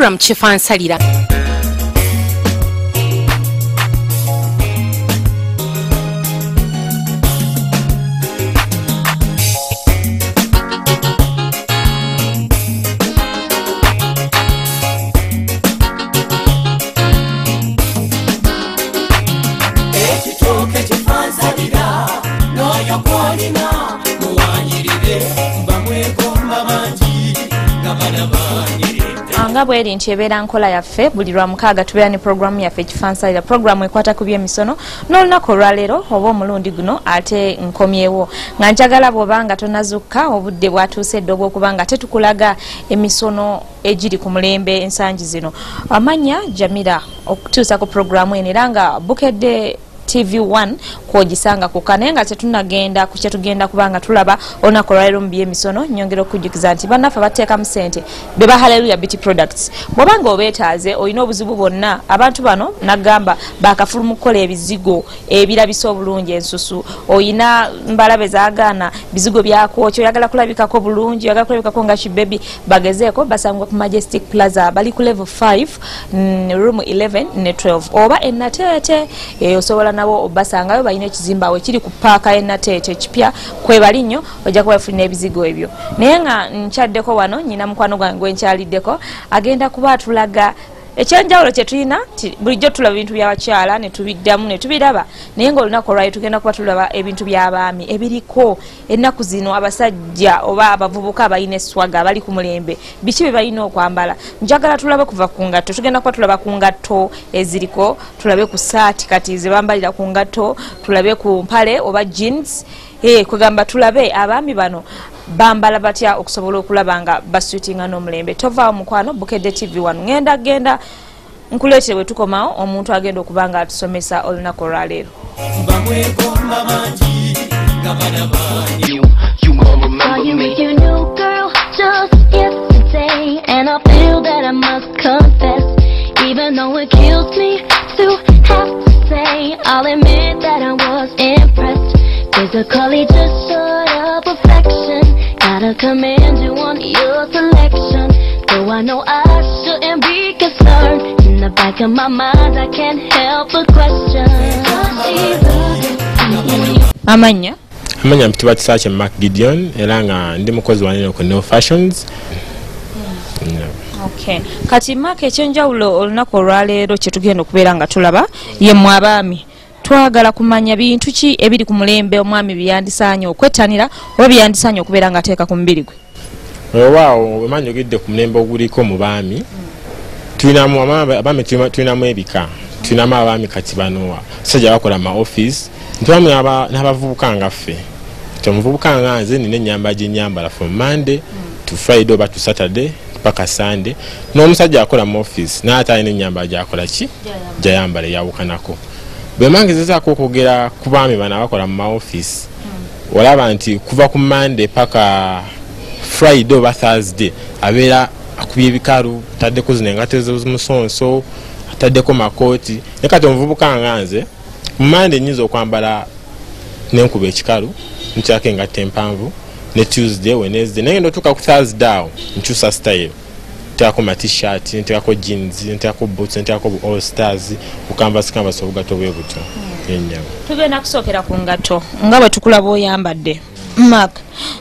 program Kyefansalira. Nga bweri nti ebeera nkola yaffe buli lwa mukaaga tubeera ne programu yaffe Kyefansalira. Programu ekwata ku by'emisono n'olunaku olwaleero oba omulundi guno ate nkomyewo nga njagala bw'obanga tonazukka obudde bwatuuse dde obw'okubanga tetukulaga emisono egiri ku mulembe ensangi zino. Amanya Jamila okutuusa ku programu eno era nga bukedde TV1 kwogisanga ku kane nga tetunagenda ku kyetugenda kubanga tulaba olunaku olwaleero mu by'emisono. Nyongera okujjukiza nti bannaffe bateekamu ssente beba Hallelujah Beauty Products. Bw'obanga obeetaaze olina obuzibu bwonna abantu bano nagamba bakafulu mu kukola ebizigo ebirabisa obulungi ensusu, oyina mbalabe zaagaana bizigo byakwokyo, oyagala kulabikako bulungi, oyagala kulabikako nga kibebi, bagezeeko basangwa ku Majestic Plaza bali ku level 5 room 11 ne 12 oba ennateete osobola nabo obasangayo balina ekizimba we kiri ku paaka ennateete ekipya kwebali nnyo ojja kuba fulina ebizigo ebyo. Naye nga nkyaddeko wano nyina mukwano gwange gwenkyaliddeko agenda kuba atulaga ekyenjawulo kye tulina bulijjo tulaba ebintu by'abakyala ne tubiddamu ne tubiraba, naye ng'olunaku olwali tugenda kuba tulaba ebintu by'abaami ebiriko ennaku zino abasajja oba abavubuka abalina eswaga abali ku mulembe biki bye balina okwambala. Njagala tulabe kuva ku ngatto, tugenda kuba tulaba ku ngatto eziriko, tulabe ku saati kati ze bambalira ku ngatto, tulabe ku mpale oba jeans. Kugamba tulabe abaami bano bambala batya okusobola okulaba nga basuitinga n'omulembe. Tovaawo mukwano, Bukedde TV1 genda nkuleetere bwe tukomawo omuntu agenda okuba nga atusomesa olunaku olwaleero. Even though it kills me to have to say, I'll admit that I was impressed. Physically just short of perfection. Gotta commend you on your selection. Though I know I shouldn't be concerned, in the back of my mind I can't help but question. Amanya mpitibwa Kisaakye Mark Gideon era nga ndi mukozi wanene ku Neo Fashions. Okay. Kati Mark ekyenjawulo olunaku olwaleero kye tugenda okubeera nga tulaba ye mu abaami twagala kumanya bintu ki ebiri ku mulembe omwami byandisaanye okwettanira oba byandisaanye okubeera nga ateeka ku mubiri gwe. Waawo emanyi ogidde ku mulembe oguliko mu baami tulinamu abaami tulinamu ebika, tulinamu abaami kati bano sajja bakola ma office ntwamu n'abavubuka nga ffe. Omuvubuka nga nze nina ennyamba gye nyambala from Monday to Friday oba to Saturday paka Sunday, n'omusajja akola mu office n'ate alina ennyamba gy'akola ki gyayambala yawukanako. Bwe mangezezaako okwogera ku baami bano abakola mu ma-office olaba nti kuva ku Monday paka Friday oba Thursday abeera akubye ebikalu, ataddeko zino engato ez'omusonso, ataddeko makooti. Ne kati omuvubuka nga nze ku Monday nnyinza okwambala n'enkuba ekikalu ntyako engato empanvu, ne Tuesday, Wednesday naye ndotuuka ku Thursday awo nkyusa style, nteekako ma t-shirt, nteekako jeans, nteekako boots, nteekako all stars, kukanvasi obugato bwe buto. Tugenda kusookera ku ngato nga bwe tukulaba oyambadde. Mark,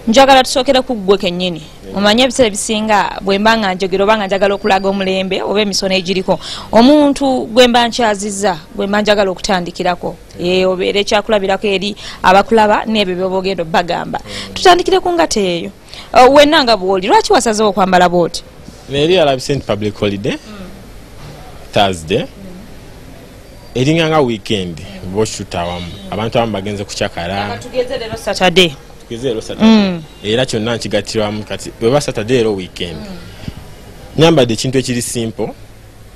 njagala tusookere ku ggwe kennyini. Omanye ebiseera ebisinga bwe mba nga njogera oba nga njagala okulaga omulembe oba emisono egiriko omuntu gwe mba nkyazizza gwe mba njagala okutandikirako obeera ekyakulabirako eri abakulaba n'ebyo byoba ogenda bagamba. Tutandikire ku ngato eyo. Wenna nga bw'oli lwaki wasazeewo okwambala bw'oti? Eri alabise nti public holiday Thursday eringa nga weekend bwoshuta awamu abantu abamu bagenze kukyakala tugeze leero Saturday. Era kyonna nkigatirwamu kati bweba Saturday ero weekend nyambadde ekintu ekiri simple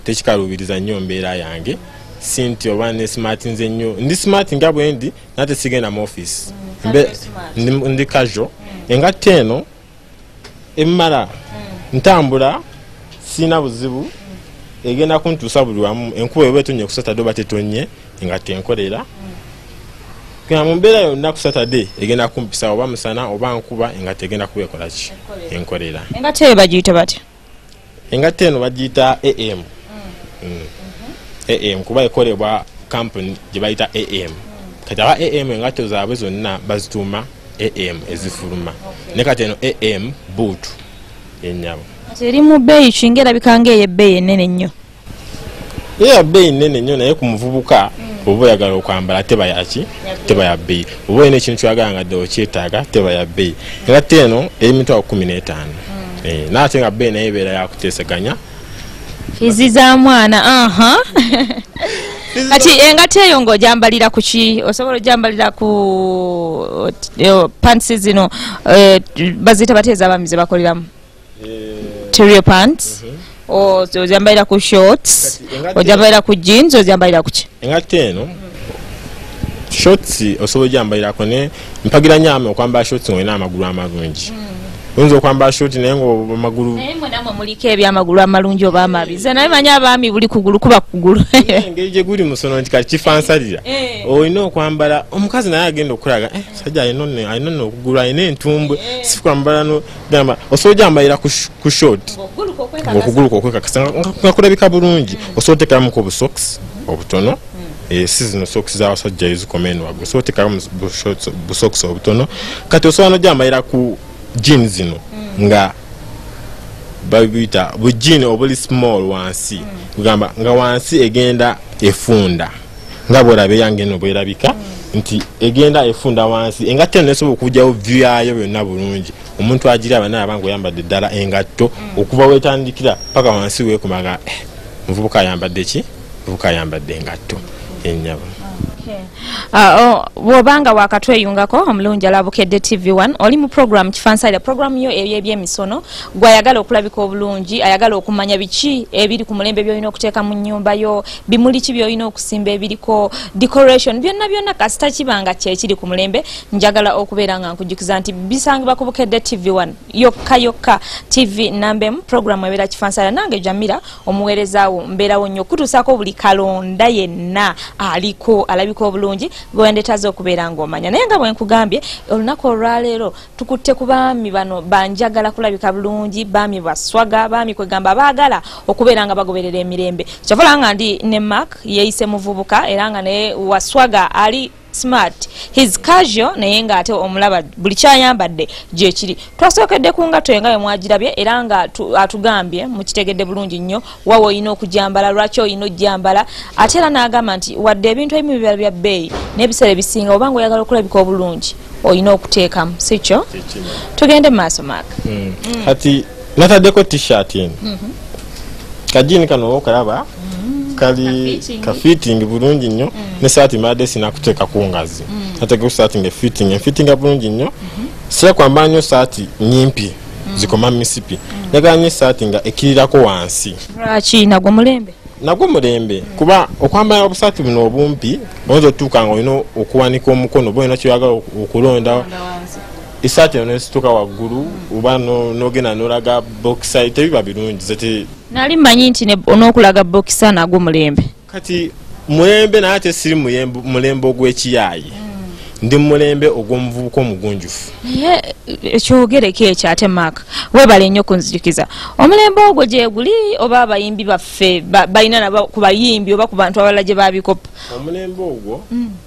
tekikalubiriza nnyo mbeera yange sinti oba ne smart nze nnyo ndi smart nga bwe ndi nate sigenda mu office ndi casual engatte eno emmala ntambula sina buzibu egenda kuntuusa buli wamu enkuba eba etonye ku Saturday oba tetonye engatte enkolera Kya mumbeera yonna ku Saturday egenda kumpisa oba musana oba nkuba engatte egenda kubekola ki enkolera. Engatte bagiyita batya? engato eno bagiyita AM. AM kuba ekolebwa company gye bayita AM. Kati aba AM engato zaabwe zonna bazituuma AM ezifuluma. Ne kati eno AM boot ennyabo. Eri mu bbeeyi kinga erabika ng'ey'ebbeeyi ennene nnyo. Bbeeyi nnene nnyo naye ku muvubuka oba oyagala okwambala teba yaki teba ya bbeeyi. Oba olina ekintu ky'oyagala nga ddala okyetaaga teba ya bbeeyi. Engato eno eri mitwalo 15. N'ate nga bbeeyi naye ebeera yakuteesaganya. Fizi za mwana kati engato eyo ng'ogyambalira ku ki? Osobola ogyambalira ku pants zino baziyita bateeza abaami ze bakoleramu terrio pants. Ogyambalira ku shorts, ogyambalira ku jeans, ogyambalira ku ki? Engato eno shorts osobola ogyambalirako ne mpagira nyaame okwambala shorts ng'olina amagulu amalungi. Oyinza okwambala short naye ng'amagulu naye mwenamwe muliko ebyamagulu amalungi oba amabi. Ze naye manya abaami buli kugulu kuba kugulu. Engeri gye guli musono nti kati kifansalira olina okwambala. Omukazi naye agenda okulaga sajja alina nno okugulu alina entumbwe si kwambala no gamba osobola ogyambalira ku short ng'okugulu kwokwekakasa nga kulabika bulungi. Osobola oteekeramuko obusocks obutono. Si zino socks z'abasajja ezikomenwa osobola oteekeramu busocks obutono. Kati osobola n'ogyambalira ku jeans zino nga babita bu jean obuli small wansi kugamba nga wansi egenda efunda nga bolabe yange no bwerabika nti egenda efunda wansi engato nesobola okujjawo view yayo byonna bulungi. Omuntu agiraba naye abangu yambadde ddala engatto okuva wetandikira paka wansi weekumaga muvubuka ayambadde ki? Muvubuka ayambadde engatto ennyabo. Bw'obanga wakatweyungako omulungi alabukedde TV1 oli mu program kifansalira program yo ebyemisono gwayagala okulabika obulungi ayagala okumanya biki ebiri ku mulembe byolina okuteeka mu nnyumba yo bimuli ki byolina okusimba ebiriko decoration byonna kasita kibanga kyekiri ku mulembe njagala okubeera nga nkujjukiza nti bisangibwa ku Bukedde TV1 yokka TV nambem program ebeera kifansalira nange Jamila omuweerezaawo mbeerawo nnyo kutuusaako buli kalonda yenna aliko alabika obulungi gwendetaze okubeera ng'omanya. Naye nga bwe nkugambye olunaku olwaleero tukutte ku baami bano banjagala kulabika bulungi, baami baswaga, baami kwegamba baagala okubeera nga bagoberera emirembe. Kyovola nga ndi ne Mark yeeyise muvubuka era nga naye waswaga ali smart, his casual naye nga ate omulaba buli kyayambadde gye kiri. Twasookedde ku ngato nga bwe mwagirabye era nga atugambye mukitegedde bulungi nnyo wawo olina okugyambala lwaki olina ogyambala ate era n'agamba nti wadde ebintu ebimu bibala bya bbeeyi n'ebiseera ebisinga obanga oyagala okulabika obulungi olina okuteekamu si kyo? Tugende mu maaso Mark. Kati nataddeko t-shirt eno kajini kano okalaba kali ka fitting bulungi nnyo ne saati made sinakuteeka ku ngazi nateeka saati nge fitting bulungi nnyo sira kwambala nnyo saati nyimpi zikoma misipi yaganye saati nga ekirirako wansi lwaki nagwo mulembe kuba okwambala obusaati buno obumpi oyinza otuuka nga olina okuwanika omukono oba olina kyoyagala okulonda isaati eno nesituka waggulu oba nogenda nolaga boxer tebiba birungi zete nali manyi nti onokulaga boxer nagwo mulembe kati mulembe naye ate siri mulembe ogw'ekiyaayi ndi mulembe ogw'omuvubuka omugunjufu ekyogereko ekyo ate Mark webale nnyo kunzijukiza omulembe ogwo gye guli oba abayimbi baffe balina nabo ku bayimbi oba ku bantu abalala gye babikopa omulembe ogwo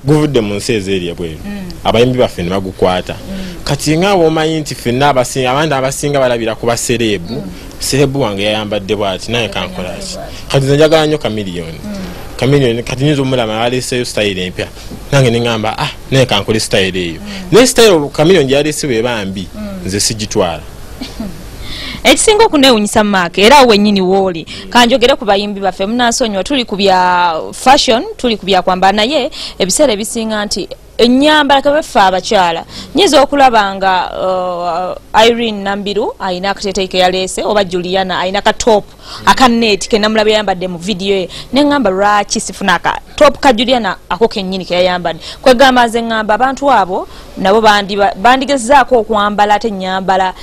guvudde mu nsi ezeerya bweru abayimbi baffe ne bagukwata kati nga bw'omanyi nti ffenna abandi abasinga balabira ku baserebu serebu wange yayambadde bw'ati naye kankolaki kati nze njagala nnyo Chameleone kati nyinza omulama aleeseyo style empya nange neŋŋamba naye kankole style eyo naye style Chameleone gyaleese bweba mbi nze sigitwala ekisinga okuneewunyisa Mark era wennyini wooli kanjogere ku bayimbi baffe munansonyiwa tuli ku bya fashion tuli ku bya kwambala naye ebiseera ebisinga nti ennyambala kabaffe abakyala nyinza okulaba nga Irene Nambiru ayina akateeteeyi ke yaleese oba Juliana ayina ka top akaneeti ke namulaba yayambadde mu vidiyo ye neŋŋamba lwaki sifuna aka top ka Juliana ako kennyini ke yayambadde kwegamba nze ŋŋamba abantu abo nabo bandigezaako okwambala ate ennyambala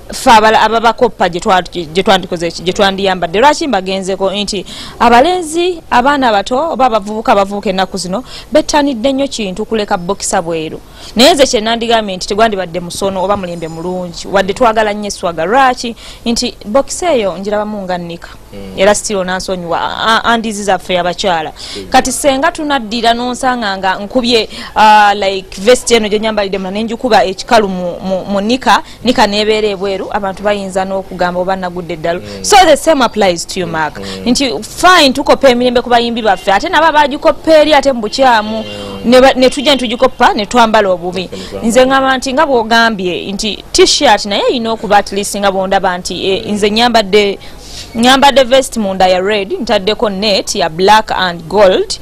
fabala ababakoppa gye twandiyambadde lwaki mbagenzeko nti abalenzi abaana abato oba abavubuka ennaku zino bettanidde nnyo kintu kuleka bokisa bweru naye nze kye nandigambye nti tegwandibadde musono oba mulembe mulungi wadde twagala nnyo eswaga lwaki nti bokisi eyo njirabamu nga nnika era sitiro nansonyiwa andizi zaffe abakyala kati senga tunaddira nonsanga nga nkubye like vest eno gye nyambalidde muna nenjikuba ekikalu mu nika nebeera ebweru abantu bayinza n'okugamba oba nagudde eddalo so the same applies to you Mark nti fine tukopa emirembe ku bayimbi baffe ate nabo bagikopa eri ate mu bukyamu ne tujja ntugikoppa ne twambala obubi nze ngamba nti nga bw'ogambye nti t-shirt naye erina okuba at least nga bw'ondaba nti nze nyambadde vest munda ya red ntaddeko net ya black and gold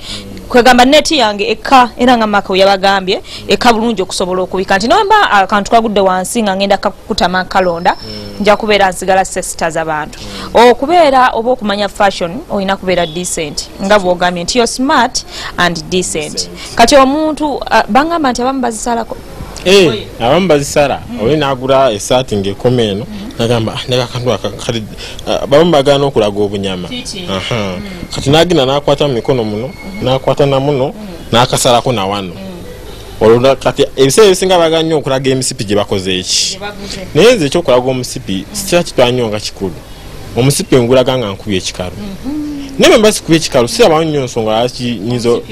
kwegamba net yange eka era nga Mark yabagambye eka bulungi okusobola okubika nti nomba akantu kagudde wansi nga ngenda kakutama kalonda nja kubeera nsigala sisters abantu okubeera oba okumanya fashion olina kubeera decent nga bw'ogambye nti you're smart and decent kati omuntu bangamba nti abamu bazisalako abamu bazisala oli nagula esaati ng'ekoma eno nagamba kati bamu bagana okulaga obunyama kati nagenda nakwata mu mikono muno nakwata na muno nakasalako na wano olwo kati ebiseera ebisinga bagala nnyo okulaga emisipi gye bakoze eki naye nze ekyokulaga omusipi sikira kitwala nnyo nga kikulu omusipi ngulaga nga nkubye ekikalu nebe mbasi kuba ekikalu siraba nnyo nsonga lwaki nyizo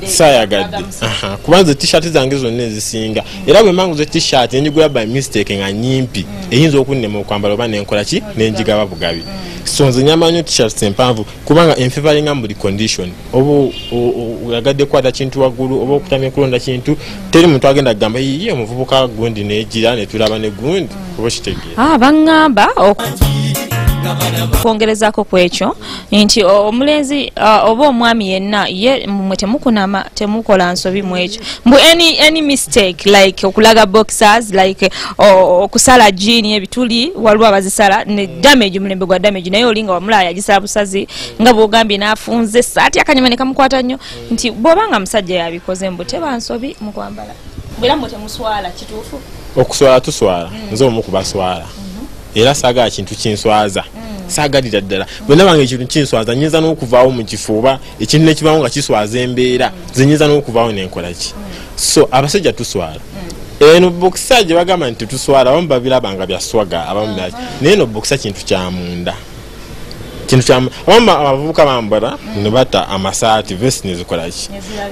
sayagadde kubanza t-shirt zange zonna ezisinga era bwe manguza t-shirt enjigula by mistake nga nyimpi eyinza okunnema okwambala oba nenkola ki nenjigaba bugabi so nze nyamba nnyo t-shirt empanvu kubanga enfavoringa mu buli condition oba oyagadde kwata kintu waggulu oba okutamya kulonda kintu teri muntu agenda kugamba ye omuvubuka gundi negira netulaba ne gundi oba kitegeera baŋŋamba kwongerezako kwekyo nti omulenzi oba omwami yenna ye mwe temukunama temukola nsobi mu ekyo mbu any mistake like okulaga boxers like okusala jean ebituli waliwo abazisala ne damage mulembe gwa damage naye olinga wamulaya agisala busazi nga bw'ogambye n'afunze saati akanyama ne kamukwata nnyo nti bw'obanga musajja yabikoze mbu teba nsobi mu kwambala bwera mwe temuswala kituufu okuswala tuswala nze omu kubaswala era saagala kintu kinswaza saagalira ddala bwe ndaba nga ekintu kinswaza nyinza n'okuvaawo mu kifuuba ekintu nekibaawo nga kiswaza embeera nze nyinza n'okuvaawo nenkola ki so abasajja tuswala eno bokisa gye bagamba nti tuswala abamu babiraba nga byaswaga abamu naye no bokisa kintu kya munda abamu abavubuka bambala ne bata amasaati vesti nezikola ki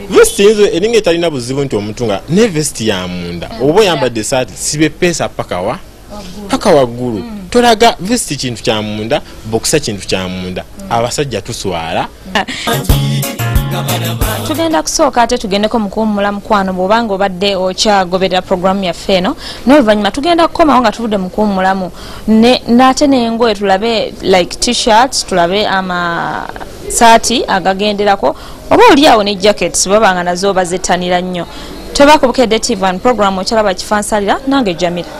vesti nzo eringa etalina buzibu nti omuntu nga ne vesti ya munda oba oyambadde esaati sibepeesa paka waggulu tolaga vesti kintu kya munda bokisa kintu kya munda abasajja tuswala tugenda kusooka ate tugendeko mukuwummula mukwano bw'obanga obadde okyagoberera programu yaffe eno n'oluvannyuma tugenda kukomawo nga tuvudde mukuwummulamu n'ate n'engoye tulabe like t-shirts tulabe amasaati agagenderako oba oliawo ne jackets babanga nazo bazettanira nnyo tebakubukedde TV1 programu okyalaba kifansalira nange Jamila